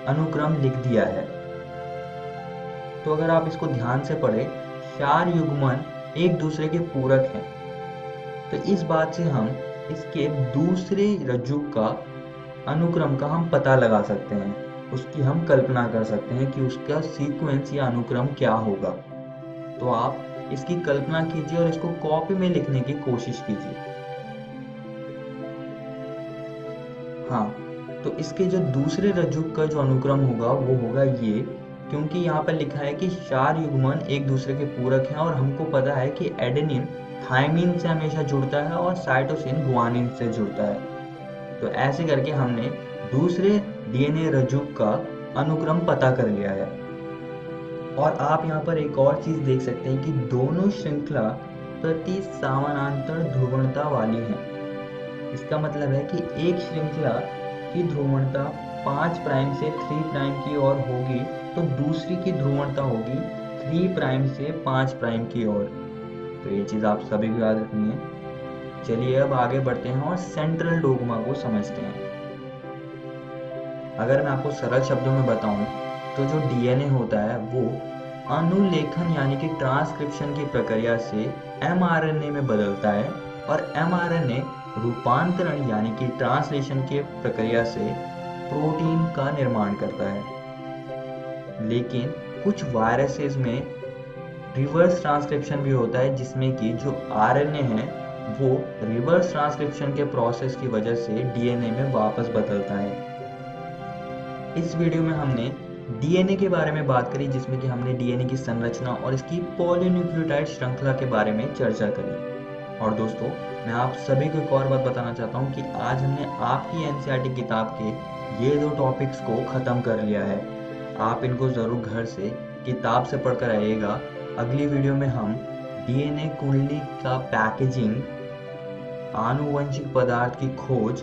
G: अनुक्रम लिख दिया है। तो अगर आप इसको ध्यान से पढ़ें, क्षार युग्मन एक दूसरे के पूरक हैं। तो इस बात से हम इसके दूसरे रज्जुक का अनुक्रम का हम पता लगा सकते हैं, उसकी हम कल्पना कर सकते हैं कि उसका सीक्वेंस या अनुक्रम क्या होगा। तो आप इसकी कल्पना कीजिए और इसको कॉपी में लिखने की कोशिश कीजिए। हाँ, तो इसके जो दूसरे रज्जुक का जो अनुक्रम होगा वो होगा ये, क्योंकि यहाँ पर लिखा है कि क्षार युग्मन एक दूसरे के पूरक हैं और हमको पता है कि एडेनिन थायमिन से हमेशा जुड़ता है और साइटोसिन गुआनिन से जुड़ता है। तो ऐसे करके हमने दूसरे DNA रज्जुक का अनुक्रम पता कर लिया है। और आप यहाँ पर एक और चीज देख सकते हैं कि दोनों श्रृंखला प्रति समानांतर ध्रुवणता वाली हैं। इसका मतलब है कि एक श्रृंखला की ध्रुवणता 5 प्राइम से 3 प्राइम की ओर होगी तो दूसरी की ध्रुवणता होगी 3 प्राइम से 5 प्राइम की ओर। तो ये चीज आप सभी को याद रखनी है। चलिए अब आगे बढ़ते हैं और सेंट्रल डोग्मा को समझते हैं। अगर मैं आपको सरल शब्दों में बताऊं तो जो DNA होता है वो अनुलेखन यानी कि ट्रांसक्रिप्शन की प्रक्रिया से mRNA में बदलता है और mRNA रूपांतरण यानी कि ट्रांसलेशन के प्रक्रिया से प्रोटीन का निर्माण करता है। लेकिन कुछ वायरसेस में रिवर्स ट्रांसक्रिप्शन भी होता है, जिसमें कि जो RNA है वो रिवर्स ट्रांसक्रिप्शन के प्रोसेस की वजह से DNA में वापस बदलता है। इस वीडियो में हमने DNA के बारे में बात करी, जिसमें कि हमने DNA की संरचना और इसकी पॉलीन्यूक्लियोटाइड श्रृंखला के बारे में चर्चा करी। और दोस्तों, मैं आप सभी को एक और बात बताना चाहता हूँ कि आज हमने आपकी NCERT किताब के ये 2 टॉपिक्स को ख़त्म कर लिया है। आप इनको ज़रूर घर से किताब से पढ़कर आइएगा। अगली वीडियो में हम DNA कुंडली का पैकेजिंग, आनुवंशिक पदार्थ की खोज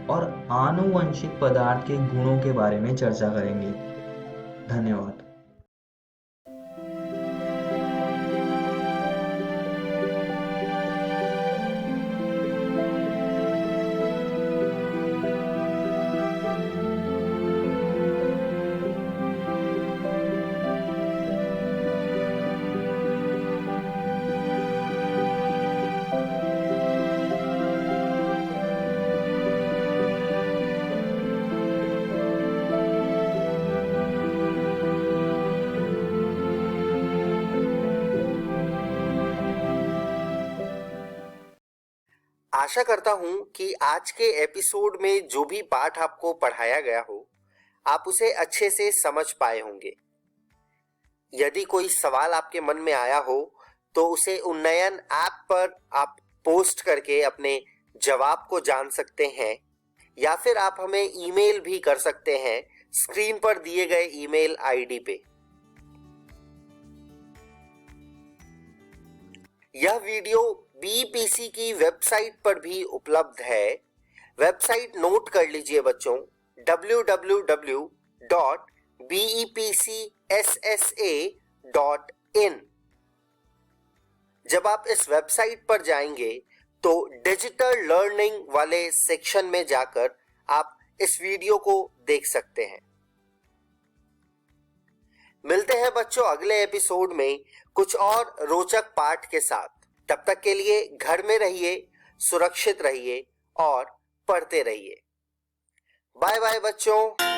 G: और आनुवंशिक पदार्थ के गुणों के बारे में चर्चा करेंगे। धन्यवाद।
A: आशा करता हूं कि आज के एपिसोड में जो भी पाठ आपको पढ़ाया गया हो आप उसे अच्छे से समझ पाए होंगे। यदि कोई सवाल आपके मन में आया हो तो उसे उन्नयन ऐप पर आप पोस्ट करके अपने जवाब को जान सकते हैं, या फिर आप हमें ईमेल भी कर सकते हैं स्क्रीन पर दिए गए ईमेल आईडी पे। यह वीडियो BPC की वेबसाइट पर भी उपलब्ध है। वेबसाइट नोट कर लीजिए बच्चों, www.bepcssa.in। जब आप इस वेबसाइट पर जाएंगे तो डिजिटल लर्निंग वाले सेक्शन में जाकर आप इस वीडियो को देख सकते हैं। मिलते हैं बच्चों अगले एपिसोड में कुछ और रोचक पाठ के साथ। तब तक के लिए घर में रहिए, सुरक्षित रहिए और पढ़ते रहिए। बाय बाय बच्चों।